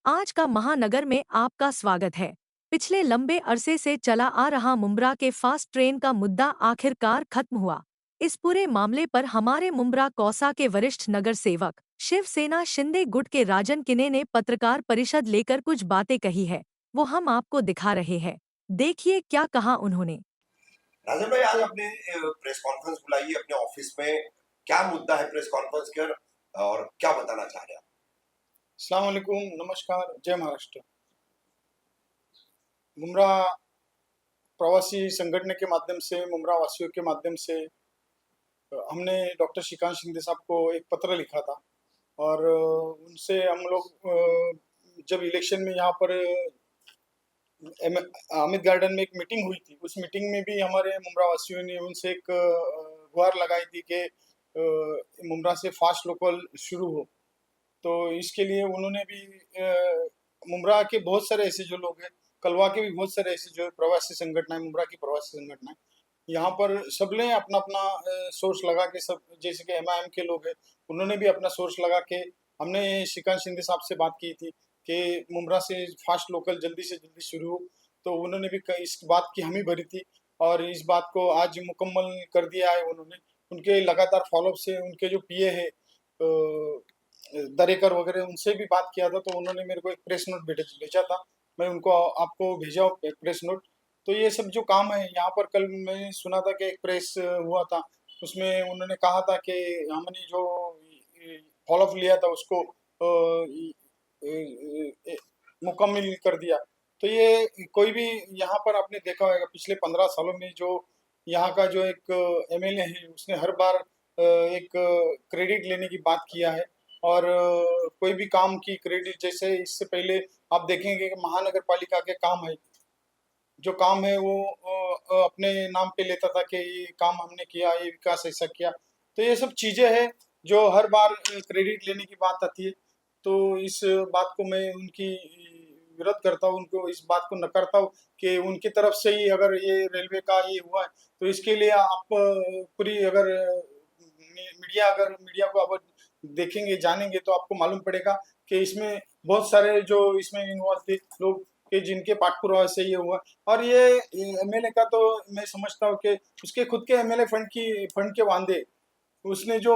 आज का महानगर में आपका स्वागत है। पिछले लंबे अरसे से चला आ रहा मुंब्रा के फास्ट ट्रेन का मुद्दा आखिरकार खत्म हुआ। इस पूरे मामले पर हमारे मुंब्रा कौसा के वरिष्ठ नगर सेवक शिवसेना शिंदे गुट के राजन किने ने पत्रकार परिषद लेकर कुछ बातें कही है। वो हम आपको दिखा रहे हैं। देखिए क्या कहा उन्होंने। राजन भाई, आज आपने प्रेस कॉन्फ्रेंस बुलाई है अपने ऑफिस में। क्या मुद्दा है प्रेस कॉन्फ्रेंस के और क्या बताना चाह रहे हैं आप? अस्सलाम वालेकुम, नमस्कार, जय महाराष्ट्र। मुमरा प्रवासी संगठन के माध्यम से, मुमरा वासियों के माध्यम से हमने डॉक्टर श्रीकांत शिंदे साहब को एक पत्र लिखा था और उनसे हम लोग जब इलेक्शन में यहाँ पर अमित गार्डन में एक मीटिंग हुई थी, उस मीटिंग में भी हमारे मुमरा वासियों ने उनसे एक गुहार लगाई थी कि मुमरा से फास्ट लोकल शुरू हो। तो इसके लिए उन्होंने भी मुमरा के बहुत सारे ऐसे जो लोग हैं, कलवा के भी बहुत सारे ऐसे जो प्रवासी संगठन है, मुमरा की प्रवासी संगठन है, यहाँ पर सब ने अपना अपना सोर्स लगा के, सब जैसे कि एमआईएम के लोग हैं, उन्होंने भी अपना सोर्स लगा के, हमने श्रीकांत शिंदे साहब से बात की थी कि मुमरा से फास्ट लोकल जल्दी से जल्दी शुरू हो। तो उन्होंने भी इस बात की हामी भरी थी और इस बात को आज मुकम्मल कर दिया है उन्होंने। उनके लगातार फॉलोअप से उनके जो पीए है दरेकर वगैरह, उनसे भी बात किया था, तो उन्होंने मेरे को एक प्रेस नोट भेजा था। मैं उनको आपको भेजा एक प्रेस नोट। तो ये सब जो काम है यहाँ पर, कल मैं सुना था कि एक प्रेस हुआ था, उसमें उन्होंने कहा था कि हमने जो फॉलोअप लिया था उसको मुकम्मल कर दिया। तो ये कोई भी यहाँ पर आपने देखा होगा पिछले 15 सालों में जो यहाँ का जो एक एमएलए है, उसने हर बार एक क्रेडिट लेने की बात किया है और कोई भी काम की क्रेडिट, जैसे इससे पहले आप देखेंगे कि महानगर पालिका के काम है, जो काम है वो अपने नाम पे लेता था कि ये काम हमने किया, ये विकास ऐसा किया। तो ये सब चीजें हैं जो हर बार क्रेडिट लेने की बात आती है। तो इस बात को मैं उनकी विरोध करता हूँ, उनको इस बात को नकारता हूँ कि उनकी तरफ से ही अगर ये रेलवे का ये हुआ है, तो इसके लिए आप पूरी अगर मीडिया को आप देखेंगे, जानेंगे, तो आपको मालूम पड़ेगा कि इसमें बहुत सारे जो इसमें इन्वॉल्व थे लोग कि जिनके पाठपुरावा से ये हुआ। और ये एमएलए का तो मैं समझता हूँ कि उसके खुद के एमएलए फंड के वांदे, उसने जो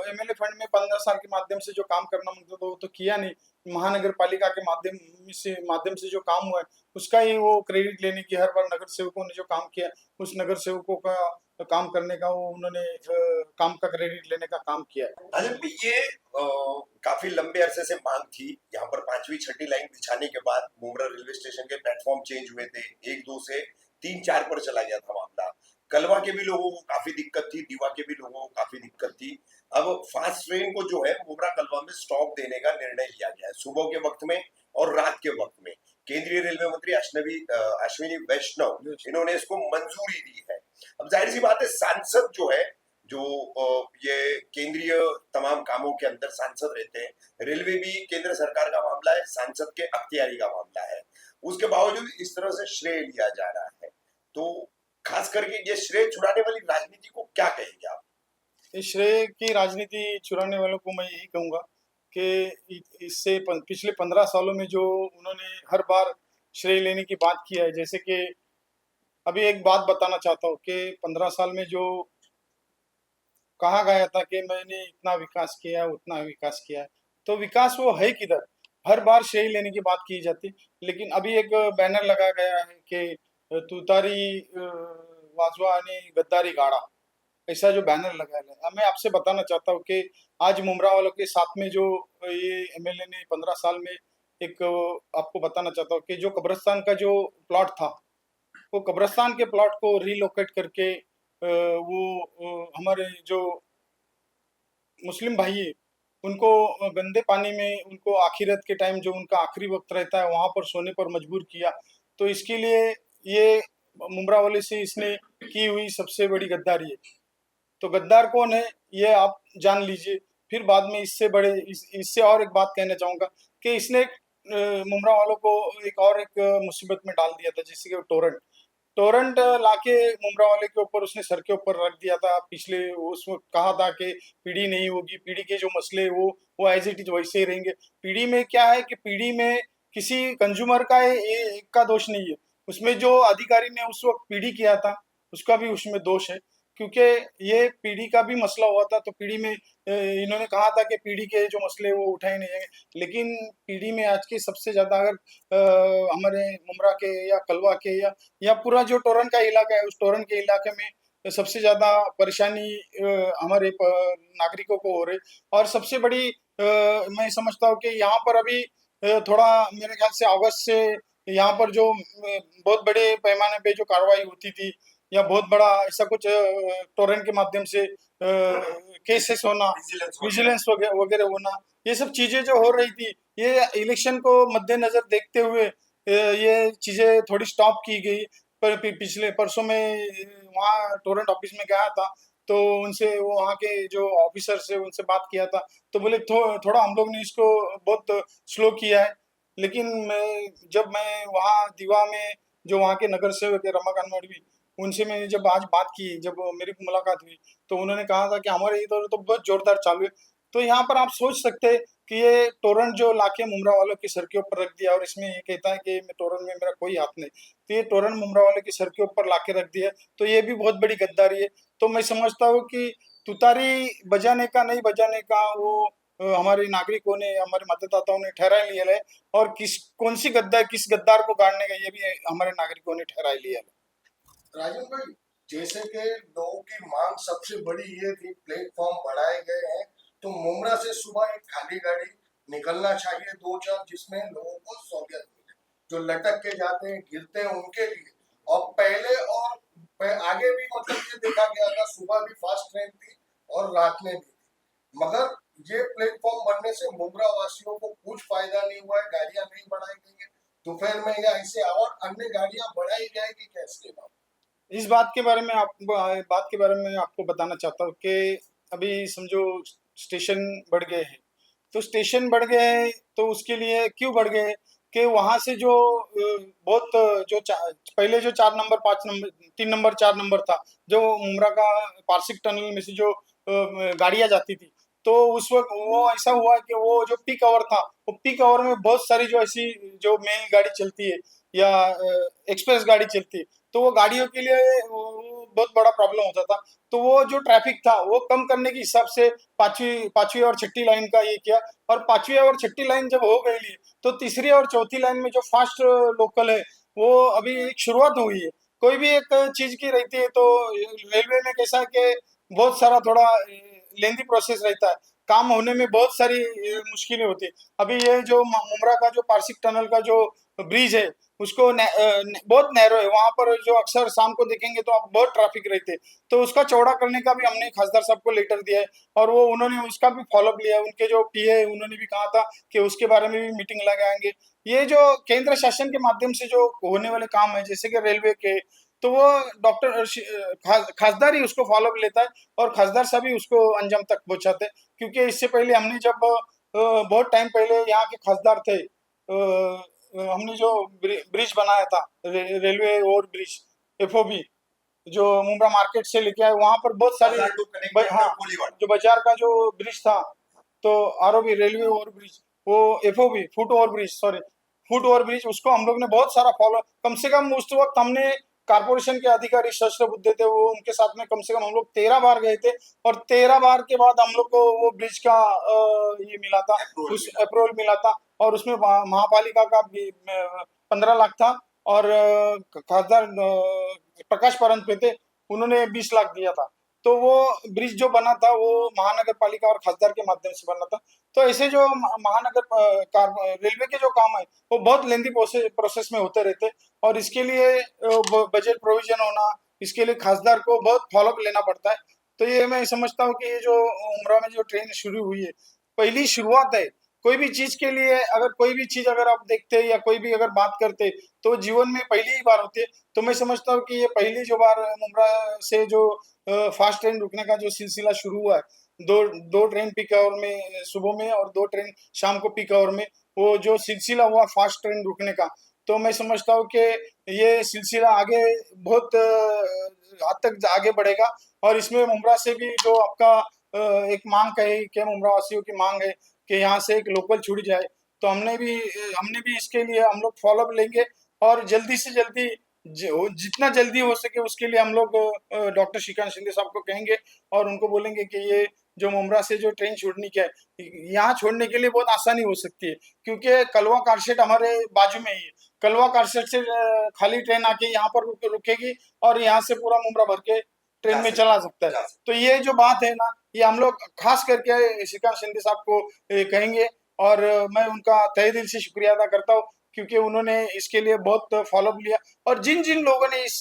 एमएलए फंड में 15 साल के माध्यम से जो काम करना मांगता था वो तो किया नहीं। महानगर पालिका के माध्यम से जो काम हुआ है उसका ही वो क्रेडिट लेने की, हर बार नगर सेवकों ने जो काम किया उस नगर सेवकों का काम करने का, वो उन्होंने काम का क्रेडिट लेने का काम किया है। राजन भाई, ये काफी लंबे अरसे से मांग थी। यहाँ पर 5वीं 6ठी लाइन बिछाने के बाद मुमरा रेलवे स्टेशन के प्लेटफॉर्म चेंज हुए थे, 1 2 से 3 4 पर चला गया था मामला। कलवा के भी लोगों को काफी दिक्कत थी, दीवा के भी लोगों को काफी दिक्कत थी। अब फास्ट ट्रेन को जो है मुमरा कलवा में स्टॉप देने का निर्णय लिया गया है, सुबह के वक्त में और रात के वक्त में। केंद्रीय रेलवे मंत्री अश्विनी वैष्णव, इन्होंने इसको मंजूरी दी है। अब जाहिर सी बात है, सांसद जो है, जो ये केंद्रीय तमाम कामों के अंदर सांसद रहते हैं। रेलवे भी केंद्र सरकार का मामला है, सांसद के अख्तियारी का मामला है। उसके बावजूद इस तरह से श्रेय लिया जा रहा है, तो खास करके ये श्रेय चुराने वाली राजनीति को क्या कहेंगे आप? इस श्रेय की राजनीति चुराने वालों को मैं यही कहूंगा कि इससे पिछले 15 सालों में जो उन्होंने हर बार श्रेय लेने की बात किया है, जैसे कि अभी एक बात बताना चाहता हूँ कि 15 साल में जो कहा गया था कि मैंने इतना विकास किया, उतना विकास किया है, तो विकास वो है किधर? हर बार श्रेय लेने की बात की जाती। लेकिन अभी एक बैनर लगा गया है कि तुतारी वाजवा आणि गद्दारी गाड़ा, ऐसा जो बैनर लगा है। अब मैं आपसे बताना चाहता हूँ कि आज मुमरा वालों के साथ में जो ये एमएलए ने 15 साल में एक आपको बताना चाहता हूँ कि जो कब्रिस्तान का जो प्लॉट था, वो कब्रिस्तान के प्लॉट को रिलोकेट करके हमारे जो मुस्लिम भाई है उनको गंदे पानी में, उनको आखिरत के टाइम जो उनका आखिरी वक्त रहता है वहां पर सोने पर मजबूर किया। तो इसके लिए ये मुमरा वाले से इसने की हुई सबसे बड़ी गद्दारी है। तो गद्दार कौन है ये आप जान लीजिए। फिर बाद में इससे और एक बात कहना चाहूंगा कि इसने मुमरा वालों को एक मुसीबत में डाल दिया था, जैसे कि टोरेंट टोरेंट लाके मुमरा वाले के ऊपर उसने सर के ऊपर रख दिया था। पिछले उसमें कहा था कि पीढ़ी नहीं होगी, पीढ़ी के जो मसले वो एज इट इज वैसे ही रहेंगे। पीढ़ी में क्या है कि पीढ़ी में किसी कंज्यूमर का ये एक का दोष नहीं है, उसमें जो अधिकारी ने उस वक्त पीडी किया था उसका भी उसमें दोष है, क्योंकि ये पीडी का भी मसला हुआ था। तो पीडी में इन्होंने कहा था कि पीडी के जो मसले वो उठाए नहीं जाएंगे, लेकिन पीडी में आज के सबसे ज्यादा अगर हमारे मुमरा के या कलवा के या पूरा जो टोरन का इलाका है, उस टोरन के इलाके में सबसे ज्यादा परेशानी हमारे नागरिकों को हो रही। और सबसे बड़ी मैं समझता हूँ कि यहाँ पर अभी थोड़ा मेरे ख्याल से अगस्त से यहाँ पर जो बहुत बड़े पैमाने पे जो कार्रवाई होती थी, या बहुत बड़ा ऐसा कुछ टोरेंट के माध्यम से केसेस होना, विजिलेंस वगैरह। विजिलेंस वगैरह होना, ये सब चीजें जो हो रही थी, ये इलेक्शन को मद्देनजर देखते हुए ये चीजें थोड़ी स्टॉप की गई। पर पिछले परसों में वहाँ टोरेंट ऑफिस में गया था, तो उनसे वो वहाँ के जो ऑफिसर से उनसे बात किया था, तो बोले थोड़ा हम लोग ने इसको बहुत स्लो किया है। लेकिन जब मैं वहाँ दीवा में जो वहाँ के नगर सेवक है रमाकांत मडवी, उनसे मैंने जब आज बात की, जब मेरी मुलाकात हुई, तो उन्होंने कहा था कि हमारे इधर तो बहुत जोरदार चालू है। तो यहाँ पर आप सोच सकते हैं कि ये टोरंट जो लाके मुमरा वालों के सर के ऊपर रख दिया, और इसमें ये कहता है कि मैं टोरंट में मेरा कोई हाथ नहीं, तो ये टोरंट मुमरा वालों के सर के ऊपर लाके रख दिया, तो ये भी बहुत बड़ी गद्दारी है। तो मैं समझता हूँ कि तुतारी बजाने का नहीं बजाने का वो हमारे नागरिकों ने, हमारे मतदाताओं ने ठहरा लिया है, और किस गद्दार को गाड़ने का ये भी हमारे नागरिकों ने ठहरा लिया है। राजन भाई, जैसे कि लोगों की मांग सबसे बड़ी ये थी, प्लेटफॉर्म बढ़ाए गए हैं, तो मुमरा से सुबह एक खाली गाड़ी निकलना चाहिए, दो चार, जिसमें लोगों को सहूलियत मिले, जो लटक के जाते हैं गिरते हैं उनके लिए। और पहले और आगे भी मतलब ये देखा गया था, सुबह भी फास्ट ट्रेन थी और रात में भी थी, मगर ये प्लेटफॉर्म बनने से मुमरा वासियों को कुछ फायदा नहीं हुआ है। गाड़ियां नहीं बढ़ाई गई है दोपहर में, या ऐसे और अन्य गाड़ियां बढ़ाई जाएगी कैसे बात? इस बात के बारे में आपको बताना चाहता हूँ कि अभी समझो स्टेशन बढ़ गए हैं, तो स्टेशन बढ़ गए हैं तो उसके लिए क्यों बढ़ गए हैं कि वहां से जो बहुत पहले जो 4 नंबर 5 नंबर 3 नंबर 4 नंबर था, जो मुमरा का पारसिक टनल में से जो गाड़ियां जाती थी, तो उस वक्त वो ऐसा हुआ कि वो जो पीक आवर था, वो पीक आवर में बहुत सारी जो ऐसी जो मेल गाड़ी चलती है या एक्सप्रेस गाड़ी चलती है, तो वो गाड़ियों के लिए वो बहुत बड़ा प्रॉब्लम होता था। तो वो जो ट्रैफिक था वो कम करने के हिसाब से पांचवी पांचवी और छठी लाइन का ये किया, और पांचवी और छठी लाइन जब हो गई तो तीसरी और चौथी लाइन में जो फास्ट लोकल है, वो अभी एक शुरुआत हुई है। कोई भी एक चीज की रहती है तो रेलवे में कैसा है कि बहुत सारा थोड़ा लेंदी प्रोसेस रहता है, काम होने में बहुत सारी मुश्किलें होती है। अभी ये जो मुमरा का जो पारसिक टनल का जो ब्रिज है, उसको बहुत नैरो है, वहां पर जो अक्सर शाम को देखेंगे तो आप बहुत ट्रैफिक रहते हैं, तो उसका चौड़ा करने का भी हमने खासदार साहब को लेटर दिया है, और वो उन्होंने उसका भी फॉलोअप लिया है। उनके जो पीए है उन्होंने भी कहा था कि उसके बारे में भी मीटिंग लगाएंगे। ये जो केंद्र शासन के माध्यम से जो होने वाले काम है जैसे कि रेलवे के, तो वो डॉक्टर खासदार ही उसको फॉलोअप लेता है, और खासदार साहब ही उसको अंजाम तक पहुंचाते हैं। क्योंकि इससे पहले हमने जब बहुत टाइम पहले यहाँ के खासदार थे, हमने जो ब्रिज बनाया था, रेलवे ओवर ब्रिज, एफओबी, जो मुंब्रा मार्केट से लेके आए, वहां पर बहुत सारी बाजार टू कनेक्टेड हाँ, कोलीवाड़ा। जो बाजार का जो ब्रिज था, तो आरओबी रेलवे ओवर ब्रिज, वो FOB foot over bridge, sorry, foot over bridge, उसको हम लोग ने बहुत सारा फॉलो, कम से कम उस वक्त हमने कारपोरेशन के अधिकारी शस्त्र बुद्धे थे, वो उनके साथ में कम से कम हम लोग 13 बार गए थे, और 13 बार के बाद हम लोग को वो ब्रिज का ये मिला था, उस अप्रूवल मिला था, और उसमें महापालिका का भी 15 लाख था, और खासदार प्रकाश परंत पे थे, उन्होंने 20 लाख दिया था। तो वो ब्रिज जो बना था वो महानगर पालिका और खासदार के माध्यम से बना था। तो ऐसे जो रेलवे के जो काम है वो बहुत लेंदी प्रोसेस में होते रहते, और इसके लिए बजट प्रोविजन होना, इसके लिए खासदार को बहुत फॉलोअप लेना पड़ता है। तो ये मैं समझता हूँ कि ये जो उमरा में जो ट्रेन शुरू हुई है, पहली शुरुआत है। कोई भी चीज के लिए, अगर कोई भी चीज अगर आप देखते हैं या कोई भी अगर बात करते, तो जीवन में पहली ही बार होती है। तो मैं समझता हूँ कि ये पहली जो बार मुमरा से जो फास्ट ट्रेन रुकने का जो सिलसिला शुरू हुआ है, दो दो ट्रेन पीक आवर में सुबह में और 2 ट्रेन शाम को पीक आवर में, वो जो सिलसिला हुआ फास्ट ट्रेन रुकने का, तो मैं समझता हूँ कि ये सिलसिला आगे बहुत हद तक आगे बढ़ेगा। और इसमें मुमरा से भी जो आपका एक मांग है कि मुमरा वासियों की मांग है कि यहाँ से एक लोकल छुड़ जाए, तो हमने भी इसके लिए हम लोग फॉलोअप लेंगे और जल्दी से जल्दी जितना जल्दी हो सके उसके लिए हम लोग डॉक्टर श्रीकांत शिंदे साहब को कहेंगे और उनको बोलेंगे कि ये जो मुमरा से जो ट्रेन छोड़नी क्या है, यहाँ छोड़ने के लिए बहुत आसानी हो सकती है, क्योंकि कलवा कारशेड हमारे बाजू में ही है। कलवा कारशेड से खाली ट्रेन आके यहाँ पर रुकेगी और यहाँ से पूरा मुमरा भर के ट्रेन में चला सकता है। तो ये जो बात है ना, ये हम लोग खास करके श्रीकांत शिंदे साहब को कहेंगे और मैं उनका तहे दिल से शुक्रिया अदा करता हूँ, क्योंकि उन्होंने इसके लिए बहुत फॉलोअप लिया और जिन जिन लोगों ने इस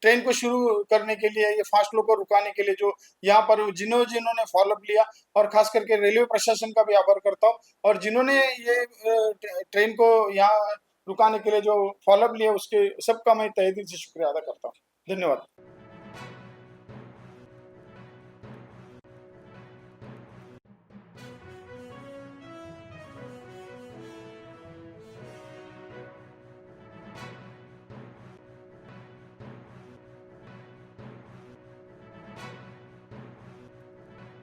ट्रेन को शुरू करने के लिए, ये फास्ट फ्लो को रुकाने के लिए जो यहाँ पर जिन्होंने फॉलोअप लिया, और खास करके रेलवे प्रशासन का भी आभार करता हूँ, और जिन्होंने ये ट्रेन को यहाँ रुकाने के लिए जो फॉलोअप लिया उसके सबका मैं तहे दिल से शुक्रिया अदा करता हूँ। धन्यवाद।